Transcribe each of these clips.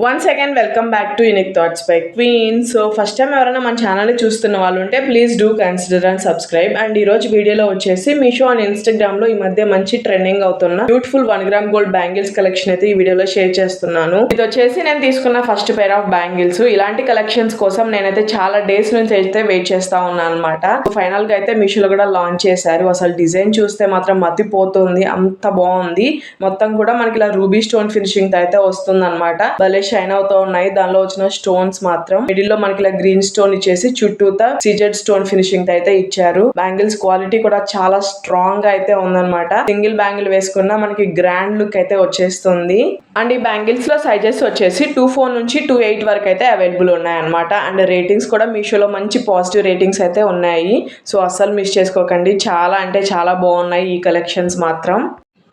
Once again welcome back to unique thoughts by queen. So first time ఎవరైనా మన ఛానల్ని చూస్తున్న వాళ్ళు ఉంటే please do consider and subscribe. And ఈ రోజు వీడియోలో వచ్చేసి మీషో అండ్ ఇన్స్టాగ్రామ్లో ఈ మధ్య మంచి ట్రెండింగ్ అవుతున్న beautiful 1 gram gold bangles collection అయితే ఈ వీడియోలో షేర్ చేస్తున్నాను. ఇది వచ్చేసి నేను తీసుకున్న ఫస్ట్ పేర్ ఆఫ్ బ్యాంగిల్స్. ఇలాంటి కలెక్షన్స్ కోసం నేనైతే చాలా డేస్ నుంచి అయితే వెయిట్ చేస్తా ఉన్నాను అనమాట. ఫైనల్ గా అయితే మీషోలో కూడా లాంచ్ చేశారు. అసలు డిజైన్ చూస్తే మాత్రం మతిపోతుంది, అంత బాగుంది. మొత్తం కూడా మనకి ఇలా రూబీ స్టోన్ ఫినిషింగ్ అయితే వస్తుంది అనమాట. భలే షైన్ అవుతూ ఉన్నాయి. దానిలో వచ్చిన స్టోన్స్ మాత్రం మిడిల్ లో మనకి ఇలా గ్రీన్ స్టోన్ ఇచ్చేసి చుట్టూతా సీజెడ్ స్టోన్ ఫినిషింగ్ అయితే ఇచ్చారు. బ్యాంగిల్స్ క్వాలిటీ కూడా చాలా స్ట్రాంగ్ గా అయితే ఉందన్నమాట. సింగిల్ బ్యాంగిల్ వేసుకున్నా మనకి గ్రాండ్ లుక్ అయితే వచ్చేస్తుంది. అండ్ ఈ బ్యాంగిల్స్ లో సైజెస్ వచ్చేసి 2.4 నుంచి 2.8 వరకు అయితే అవైలబుల్ ఉన్నాయన్నమాట. అండ్ రేటింగ్స్ కూడా మీషోలో మంచి పాజిటివ్ రేటింగ్స్ అయితే ఉన్నాయి. సో అస్సలు మిస్ చేసుకోకండి. చాలా అంటే చాలా బాగున్నాయి ఈ కలెక్షన్స్ మాత్రం.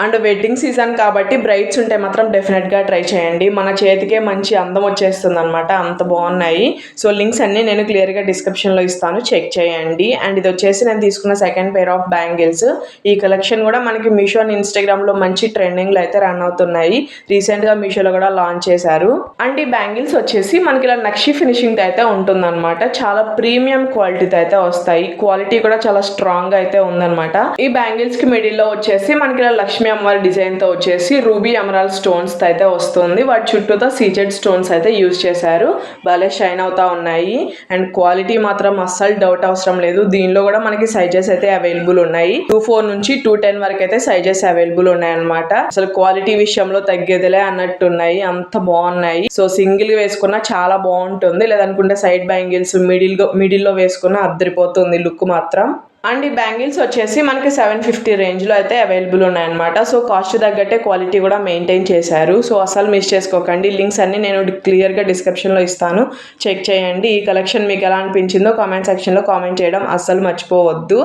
అండ్ వెడ్డింగ్ సీజన్ కాబట్టి బ్రైడ్స్ ఉంటే మాత్రం డెఫినెట్గా ట్రై చేయండి. మన చేతికే మంచి అందం వచ్చేస్తుంది అనమాట, అంత బాగున్నాయి. సో లింక్స్ అన్ని నేను క్లియర్గా డిస్క్రిప్షన్లో ఇస్తాను, చెక్ చేయండి. అండ్ ఇది వచ్చేసి నేను తీసుకున్న సెకండ్ పేర్ ఆఫ్ బ్యాంగిల్స్. ఈ కలెక్షన్ కూడా మనకి మీషో అండ్ ఇన్స్టాగ్రామ్లో మంచి ట్రెండింగ్లో అయితే రన్ అవుతున్నాయి. రీసెంట్గా మీషోలో కూడా లాంచ్ చేశారు. అండ్ ఈ బ్యాంగిల్స్ వచ్చేసి మనకి ఇలా నక్షి ఫినిషింగ్ అయితే ఉంటుందన్నమాట. చాలా ప్రీమియం క్వాలిటీతో అయితే వస్తాయి. క్వాలిటీ కూడా చాలా స్ట్రాంగ్ అయితే ఉందన్నమాట. ఈ బ్యాంగిల్స్ కి మిడిల్ లో వచ్చేసి మనకి ఇలా లక్ష్మీ అమ్మవారి డిజైన్ తో వచ్చేసి రూబీ ఎమరాల్డ్ స్టోన్స్ తో అయితే వస్తుంది. వాటి చుట్టూతో సీజెడ్ స్టోన్స్ అయితే యూజ్ చేశారు. భలే షైన్ అవుతా ఉన్నాయి. అండ్ క్వాలిటీ మాత్రం అస్సలు డౌట్ అవసరం లేదు. దీనిలో కూడా మనకి సైజెస్ అయితే అవైలబుల్ ఉన్నాయి. 2.4 నుంచి 2.10 వరకు అయితే సైజెస్ అవైలబుల్ ఉన్నాయి అనమాట. అసలు క్వాలిటీ విషయంలో తగ్గేదిలే అన్నట్టున్నాయి, అంత బాగున్నాయి. సో సింగిల్ వేసుకున్నా చాలా బాగుంటుంది, లేదనుకుంటే సైడ్ బ్యాంగిల్స్ మిడిల్ లో వేసుకున్నా అద్దరిపోతుంది లుక్ మాత్రం. అండ్ ఈ బ్యాంగిల్స్ వచ్చేసి మనకి 750 రేంజ్లో అయితే అవైలబుల్ ఉన్నాయన్నమాట. సో కాస్ట్ తగ్గట్టే క్వాలిటీ కూడా మెయింటైన్ చేశారు. సో అసలు మిస్ చేసుకోకండి. లింక్స్ అన్ని నేను క్లియర్గా డిస్క్రిప్షన్లో ఇస్తాను, చెక్ చేయండి. ఈ కలెక్షన్ మీకు ఎలా అనిపించిందో కామెంట్ సెక్షన్లో కామెంట్ చేయడం అస్సలు మర్చిపోవద్దు.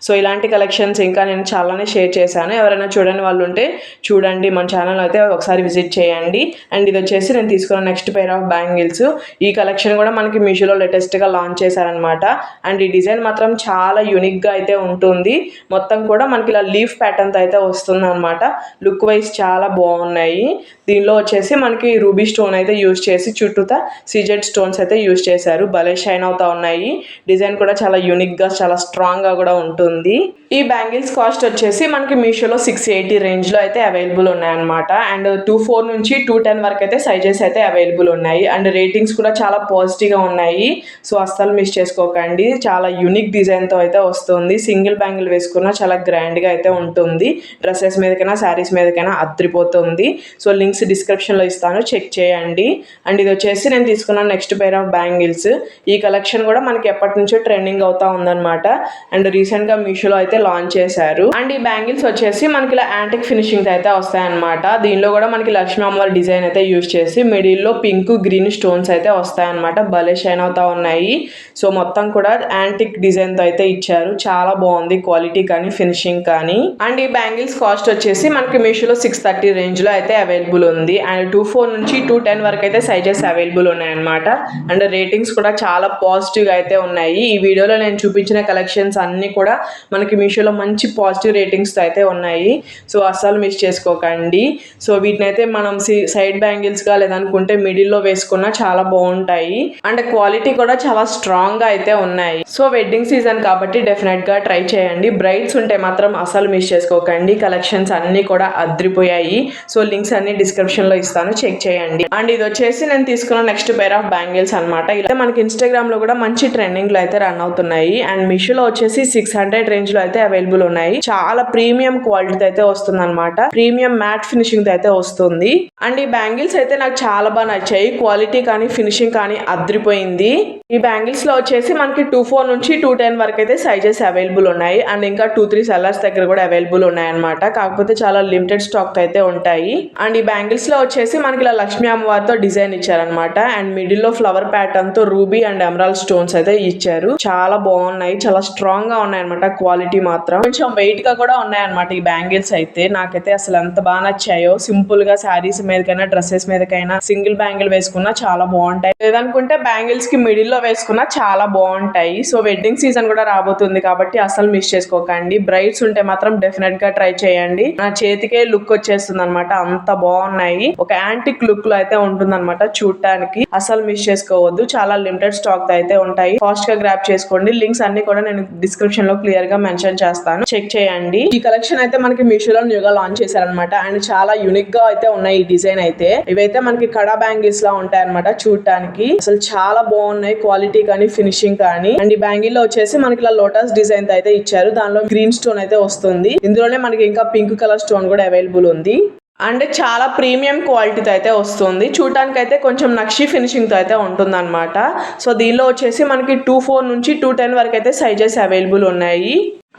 సో ఇలాంటి కలెక్షన్స్ ఇంకా నేను చాలానే షేర్ చేశాను. ఎవరైనా చూడని వాళ్ళు ఉంటే చూడండి, మన ఛానల్ అయితే ఒకసారి విజిట్ చేయండి. అండ్ ఇది వచ్చేసి నేను తీసుకున్న నెక్స్ట్ పేర్ ఆఫ్ బ్యాంగిల్స్. ఈ కలెక్షన్ కూడా మనకి మీషోలో లేటెస్ట్గా లాంచ్ చేశారనమాట. అండ్ ఈ డిజైన్ మాత్రం చాలా యూనిక్గా అయితే ఉంటుంది. మొత్తం కూడా మనకి ఇలా లీఫ్ ప్యాటర్న్ తో అయితే వస్తుంది అనమాట. లుక్ వైజ్ చాలా బాగున్నాయి. దీనిలో వచ్చేసి మనకి రూబీ స్టోన్ అయితే యూజ్ చేసి చుట్టూతా సీజెడ్ స్టోన్స్ అయితే యూజ్ చేశారు. భలే షైన్ అవుతా ఉన్నాయి. డిజైన్ కూడా చాలా యూనిక్ గా చాలా స్ట్రాంగ్ గా కూడా ఉంటుంది. ఈ బ్యాంగిల్స్ కాస్ట్ వచ్చేసి మనకి మీషోలో 680 రేంజ్ లో అయితే అవైలబుల్ ఉన్నాయన్నమాట. అండ్ 2.4 నుంచి 2.10 వరకు అయితే సైజెస్ అయితే అవైలబుల్ ఉన్నాయి. అండ్ రేటింగ్స్ కూడా చాలా పాజిటివ్ గా ఉన్నాయి. సో అస్సలు మిస్ చేసుకోకండి. చాలా యూనిక్ డిజైన్ తో అయితే వస్తుంది. సింగిల్ బ్యాంగిల్ వేసుకున్నా చాలా గ్రాండ్ గా అయితే ఉంటుంది. డ్రెస్సెస్ మీదకైనా శారీస్ మీదకైనా అద్దరిపోతుంది. సో లింక్స్ డిస్క్రిప్షన్ లో ఇస్తాను, చెక్ చేయండి. అండ్ ఇది వచ్చేసి నేను తీసుకున్న నెక్స్ట్ పేర్ ఆఫ్ బ్యాంగిల్స్. ఈ కలెక్షన్ కూడా మనకి ఎప్పటి నుంచో ట్రెండింగ్ అవుతా ఉందన్నమాట. అండ్ రీసెంట్ గా మీషోలో అయితే లాంచ్ చేశారు. అండ్ ఈ బ్యాంగిల్స్ వచ్చేసి మనకి ఇలా యాంటిక్ ఫినిషింగ్ అయితే వస్తాయన్నమాట. దీనిలో కూడా మనకి లక్ష్మీ అమ్మవారి డిజైన్ అయితే యూజ్ చేసి మిడిల్ లో పింక్ గ్రీన్ స్టోన్స్ అయితే వస్తాయన్నమాట. భలే షైన్ అవుతా ఉన్నాయి. సో మొత్తం కూడా యాంటిక్ డిజైన్ తో అయితే ఇచ్చారు. చాలా బాగుంది క్వాలిటీ కానీ ఫినిషింగ్ కానీ. అండ్ ఈ బ్యాంగిల్స్ కాస్ట్ వచ్చేసి మనకి మీషోలో 630 రేంజ్ లో అయితే అవైలబుల్ ఉంది. అండ్ 2.4 నుంచి 2.10 వరకు అయితే సైజెస్ అవైలబుల్ ఉన్నాయన్నమాట. అండ్ రేటింగ్స్ కూడా చాలా పాజిటివ్ గా అయితే ఉన్నాయి. ఈ వీడియోలో నేను చూపించిన కలెక్షన్స్ అన్ని కూడా మనకి మీషోలో మంచి పాజిటివ్ రేటింగ్స్ తో అయితే ఉన్నాయి. సో అస్సలు మిస్ చేసుకోకండి. సో వీటిని అయితే మనం సైడ్ బ్యాంగిల్స్ గా లేదనుకుంటే మిడిల్ లో వేసుకున్నా చాలా బాగుంటాయి. అండ్ క్వాలిటీ కూడా చాలా స్ట్రాంగ్ గా అయితే ఉన్నాయి. సో వెడ్డింగ్ సీజన్ కాబట్టి డెఫినెట్ గా ట్రై చేయండి. బ్రైడ్స్ ఉంటే మాత్రం అసలు మిస్ చేసుకోకండి. కలెక్షన్స్ అన్ని కూడా అద్రిపోయాయి. సో లింక్స్ అన్ని డిస్క్రిప్షన్ లో ఇస్తాను, చెక్ చేయండి. అండ్ ఇది వచ్చేసి నేను తీసుకున్న నెక్స్ట్ పేర్ ఆఫ్ బ్యాంగిల్స్ అనమాట. ఇలా మనకి ఇన్స్టాగ్రామ్ లో కూడా మంచి ట్రెండింగ్ లో అయితే రన్ అవుతున్నాయి. అండ్ మీషోలో వచ్చేసి 600 రేంజ్ లో అయితే అవైలబుల్ ఉన్నాయి. చాలా ప్రీమియం క్వాలిటీ అయితే వస్తుంది అనమాట. ప్రీమియం మ్యాట్ ఫినిషింగ్ తో అయితే వస్తుంది. అండ్ ఈ బ్యాంగిల్స్ అయితే నాకు చాలా బాగా నచ్చాయి. క్వాలిటీ కానీ ఫినిషింగ్ కానీ అద్రిపోయింది. ఈ బ్యాంగిల్స్ లో వచ్చేసి మనకి 2.4 నుంచి 2.10 వరకు అయితే సైజెస్ అవైలబుల్ ఉన్నాయి. అండ్ ఇంకా 2-3 సెల్లర్స్ దగ్గర కూడా అవైలబుల్ ఉన్నాయి అనమాట. కాకపోతే చాలా లిమిటెడ్ స్టాక్ అయితే ఉంటాయి. అండ్ ఈ బ్యాంగిల్స్ లో వచ్చేసి మనకి ఇలా లక్ష్మీ అమ్మవారితో డిజైన్ ఇచ్చారనమాట. అండ్ మిడిల్ లో ఫ్లవర్ ప్యాటర్న్ తో రూబీ అండ్ ఎమరాల్డ్ స్టోన్స్ అయితే ఇచ్చారు. చాలా బాగున్నాయి, చాలా స్ట్రాంగ్ గా ఉన్నాయి అనమాట. క్వాలిటీ మాత్రం కొంచెం వెయిట్ గా కూడా ఉన్నాయి అనమాట. ఈ బ్యాంగిల్స్ అయితే నాకైతే అసలు ఎంత బాగా నచ్చాయో. సింపుల్ గా శారీస్ మీదకైనా డ్రెస్సెస్ మీదకైనా సింగిల్ బ్యాంగిల్ వేసుకున్నా చాలా బాగుంటాయి. లేదనుకుంటే బ్యాంగిల్స్ కి మిడిల్ లో వేసుకున్నా చాలా బాగుంటాయి. సో వెడ్డింగ్ సీజన్ కూడా రాబోతుంది కాబట్టి కాబట్టి అసలు మిస్ చేసుకోకండి. బ్రైడ్స్ ఉంటే మాత్రం డెఫినెట్ గా ట్రై చేయండి. నా చేతికే లుక్ వచ్చేస్తుంది అనమాట, అంత బాగున్నాయి. ఒక యాంటిక్ లుక్ లో అయితే ఉంటుంది అనమాట చూడటానికి. అసలు మిస్ చేసుకోవద్దు, చాలా లిమిటెడ్ స్టాక్ అయితే ఉంటాయి. ఫాస్ట్ గా గ్రాప్ చేసుకోండి. లింక్స్ అన్ని కూడా నేను డిస్క్రిప్షన్ లో క్లియర్ గా మెన్షన్ చేస్తాను, చెక్ చేయండి. ఈ కలెక్షన్ అయితే మనకి మీషోలో న్యూగా లాంచ్ చేశారనమాట అండ్ చాలా యూనిక్ గా అయితే ఉన్నాయి. ఈ డిజైన్ అయితే ఇవైతే మనకి కడా బ్యాంగిల్స్ లా ఉంటాయి అనమాట చూడటానికి. అసలు చాలా బాగున్నాయి, క్వాలిటీ కానీ ఫినిషింగ్ కానీ. అండ్ ఈ బ్యాంగిల్ లో వచ్చేసి మనకి ఇలా లోటస్ డిజైన్ అయితే ఇచ్చారు. దానిలో గ్రీన్ స్టోన్ అయితే వస్తుంది. ఇందులోనే మనకి ఇంకా పింక్ కలర్ స్టోన్ కూడా అవైలబుల్ ఉంది. అండ్ చాలా ప్రీమియం క్వాలిటీతో అయితే వస్తుంది. చూడటానికి అయితే కొంచెం నక్షి ఫినిషింగ్ తో అయితే ఉంటుంది అనమాట. సో దీనిలో వచ్చేసి మనకి 2.4 నుంచి 2.10 వరకు అయితే సైజెస్ అవైలబుల్ ఉన్నాయి.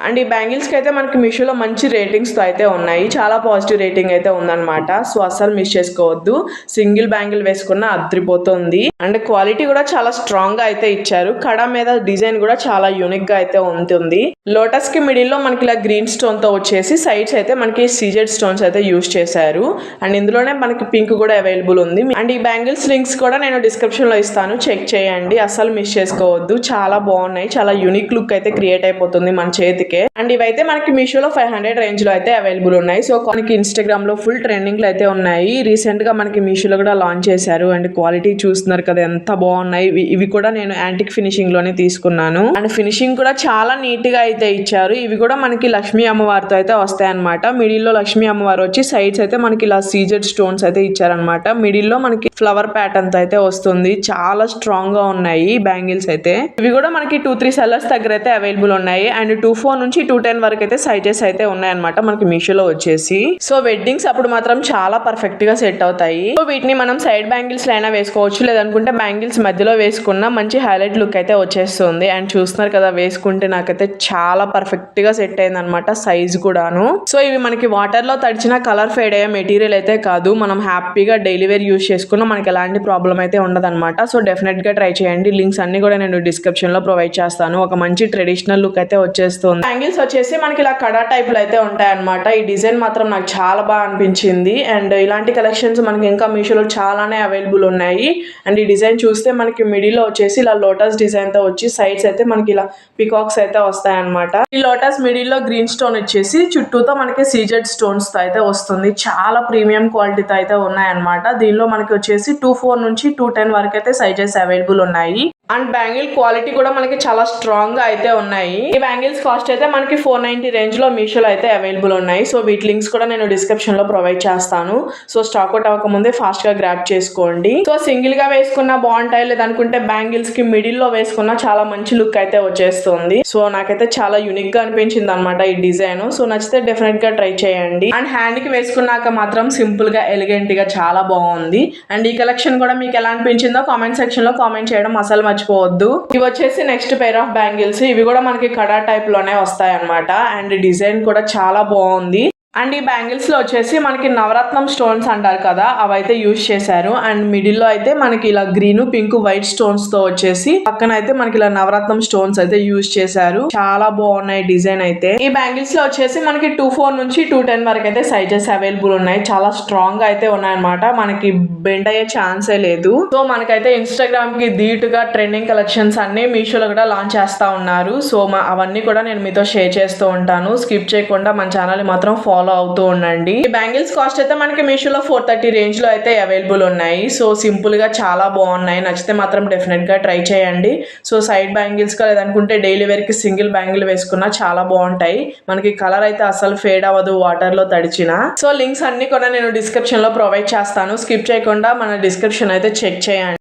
అండ్ ఈ బ్యాంగిల్స్ కి అయితే మనకి మీషోలో మంచి రేటింగ్స్ తో అయితే ఉన్నాయి, చాలా పాజిటివ్ రేటింగ్ అయితే ఉందన్నమాట. సో అస్సలు మిస్ చేసుకోవద్దు. సింగిల్ బ్యాంగిల్ వేసుకున్న అద్రిపోతుంది. అండ్ క్వాలిటీ కూడా చాలా స్ట్రాంగ్ గా అయితే ఇచ్చారు. కడ మీద డిజైన్ కూడా చాలా యూనిక్ గా అయితే ఉంటుంది. లోటస్ కి మిడిల్ లో మనకి ఇలా గ్రీన్ స్టోన్ తో వచ్చేసి సైడ్స్ అయితే మనకి సీజెడ్ స్టోన్స్ అయితే యూజ్ చేశారు. అండ్ ఇందులోనే మనకి పింక్ కూడా అవైలబుల్ ఉంది. అండ్ ఈ బ్యాంగిల్స్ లింక్స్ కూడా నేను డిస్క్రిప్షన్ లో ఇస్తాను, చెక్ చేయండి. అస్సలు మిస్ చేసుకోవద్దు, చాలా బాగున్నాయి. చాలా యూనిక్ లుక్ అయితే క్రియేట్ అయిపోతుంది మన చేతికి. అండ్ ఇవైతే మనకి మీషోలో 500 రేంజ్ లో అయితే అవైలబుల్ ఉన్నాయి. సో మనకి ఇన్స్టాగ్రామ్ లో ఫుల్ ట్రెండింగ్ లో అయితే ఉన్నాయి. రీసెంట్ గా మనకి మీషోలో కూడా లాంచ్ చేశారు. అండ్ క్వాలిటీ చూస్తున్నారు కదా ఎంత బాగున్నాయి. ఇవి కూడా నేను యాంటిక్ ఫినిషింగ్ లోనే తీసుకున్నాను. అండ్ ఫినిషింగ్ కూడా చాలా నీట్ గా అయితే ఇచ్చారు. ఇవి కూడా మనకి లక్ష్మీ అమ్మవారితో అయితే వస్తాయి అనమాట. మిడిల్ లో లక్ష్మీ అమ్మవారు వచ్చి సైడ్స్ అయితే మనకి ఇలా సీజెడ్ స్టోన్స్ అయితే ఇచ్చారనమాట. మిడిల్ లో మనకి ఫ్లవర్ ప్యాటర్న్ తో అయితే వస్తుంది. చాలా స్ట్రాంగ్ గా ఉన్నాయి బ్యాంగిల్స్ అయితే. ఇవి కూడా మనకి 2-3 సెల్లర్స్ దగ్గర అయితే అవైలబుల్ ఉన్నాయి. అండ్ 2.4 నుంచి 2.10 వరకు అయితే సైజెస్ అయితే ఉన్నాయన్నమాట మనకి మీషోలో వచ్చేసి. సో వెడ్డింగ్స్ అప్పుడు మాత్రం చాలా పర్ఫెక్ట్ గా సెట్ అవుతాయి. సో వీటిని మనం సైడ్ బ్యాంగిల్స్ అయినా వేసుకోవచ్చు, లేదనుకుంటే బ్యాంగిల్స్ మధ్యలో వేసుకున్న మంచి హైలైట్ లుక్ అయితే వచ్చేస్తుంది. అండ్ చూస్తున్నారు కదా, వేసుకుంటే నాకైతే చాలా పర్ఫెక్ట్ గా సెట్ అయింది అనమాట, సైజ్ కూడాను. సో ఇవి మనకి వాటర్ లో తడిచిన కలర్ ఫేడ్ అయ్యే మెటీరియల్ అయితే కాదు. మనం హ్యాపీగా డైలీ వేర్ యూజ్ చేసుకున్న మనకి ఎలాంటి ప్రాబ్లం అయితే ఉండదన్నమాట. సో డెఫినెట్ గా ట్రై చేయండి. లింక్స్ అన్ని కూడా నేను డిస్క్రిప్షన్ లో ప్రొవైడ్ చేస్తాను. ఒక మంచి ట్రెడిషనల్ లుక్ అయితే వచ్చేస్తుంది. బ్యాంగిల్స్ వచ్చేసి మనకి ఇలా కడా టైప్ లో అయితే ఉంటాయి అనమాట. ఈ డిజైన్ మాత్రం నాకు చాలా బాగా అనిపించింది. అండ్ ఇలాంటి కలెక్షన్స్ మనకి ఇంకా మీషోలో చాలానే అవైలబుల్ ఉన్నాయి. అండ్ ఈ డిజైన్ చూస్తే మనకి మిడిల్ లో వచ్చేసి ఇలా లోటస్ డిజైన్ తో వచ్చి సైడ్స్ అయితే మనకి ఇలా పికాక్స్ అయితే వస్తాయి అనమాట. ఈ లోటస్ మిడిల్ లో గ్రీన్ స్టోన్ వచ్చేసి చుట్టూతో మనకి సీజెడ్ స్టోన్స్ తో అయితే వస్తుంది. చాలా ప్రీమియం క్వాలిటీతో అయితే ఉన్నాయి అనమాట. దీనిలో మనకి వచ్చేసి 2.4 నుంచి 2.10 వరకు అయితే సైజెస్ అవైలబుల్ ఉన్నాయి. అండ్ బ్యాంగిల్ క్వాలిటీ కూడా మనకి చాలా స్ట్రాంగ్ గా అయితే ఉన్నాయి. ఈ బ్యాంగిల్స్ కాస్ట్ అయితే మనకి 490 రేంజ్ లో మీషోలో అయితే అవైలబుల్ ఉన్నాయి. సో వీటి లింక్స్ కూడా నేను డిస్క్రిప్షన్ లో ప్రొవైడ్ చేస్తాను. సో స్టాక్ అవుట్ అవ్వక ముందే ఫాస్ట్ గా గ్రాప్ చేసుకోండి. సో సింగిల్ గా వేసుకున్న బాగుంటాయి, లేదనుకుంటే బ్యాంగిల్స్ కి మిడిల్ లో వేసుకున్న చాలా మంచి లుక్ అయితే వచ్చేస్తుంది. సో నాకైతే చాలా యూనిక్ గా అనిపించింది అనమాట ఈ డిజైన్. సో నచ్చితే డెఫినెట్ గా ట్రై చేయండి. అండ్ హ్యాండ్ కి వేసుకున్నాక మాత్రం సింపుల్ గా ఎలిగెంట్ గా చాలా బాగుంది. అండ్ ఈ కలెక్షన్ కూడా మీకు ఎలా అనిపించిందో కామెంట్ సెక్షన్ లో కామెంట్ చేయడం అసలు మర్చిపోవద్దు. ఇవి వచ్చేసి నెక్స్ట్ పెయిర్ ఆఫ్ బ్యాంగిల్స్. ఇవి కూడా మనకి కడా టైప్ లోనే వస్తాయి అన్నమాట. అండ్ డిజైన్ కూడా చాలా బాగుంది. అండ్ ఈ బ్యాంగిల్స్ లో వచ్చేసి మనకి నవరత్నం స్టోన్స్ అంటారు కదా, అవైతే యూజ్ చేశారు. అండ్ మిడిల్ లో అయితే మనకి ఇలా గ్రీన్ పింక్ వైట్ స్టోన్స్ తో వచ్చేసి పక్కన అయితే మనకి ఇలా నవరత్నం స్టోన్స్ అయితే యూజ్ చేశారు. చాలా బాగున్నాయి డిజైన్ అయితే. ఈ బ్యాంగిల్స్ లో వచ్చేసి మనకి 2.4 నుంచి 2.10 వరకు అయితే సైజెస్ అవైలబుల్ ఉన్నాయి. చాలా స్ట్రాంగ్ గా అయితే ఉన్నాయన్నమాట, మనకి బెండ్ అయ్యే ఛాన్సే లేదు. సో మనకైతే ఇన్స్టాగ్రామ్ కి ధీటుగా ట్రెండింగ్ కలెక్షన్స్ అన్ని మీషోలో కూడా లాంచ్ చేస్తా ఉన్నారు. సో అవన్నీ కూడా నేను మీతో షేర్ చేస్తూ ఉంటాను. స్కిప్ చేయకుండా మన ఛానల్ మాత్రం ఫాలో అవుతూ ఉండండి. ఈ బ్యాంగిల్స్ కాస్ట్ అయితే మనకి మీషోలో 430 రేంజ్ లో అయితే అవైలబుల్ ఉన్నాయి. సో సింపుల్ గా చాలా బాగున్నాయి. నచ్చితే మాత్రం డెఫినెట్ గా ట్రై చేయండి. సో సైడ్ బ్యాంగిల్స్ గా లేదనుకుంటే డైలీ వేర్ కి సింగిల్ బ్యాంగిల్ వేసుకున్నా చాలా బాగుంటాయి. మనకి కలర్ అయితే అసలు ఫేడ్ అవ్వదు వాటర్ లో తడిచిన. సో లింక్స్ అన్ని కూడా నేను డిస్క్రిప్షన్ లో ప్రొవైడ్ చేస్తాను. స్కిప్ చేయకుండా మన డిస్క్రిప్షన్ అయితే చెక్ చేయండి.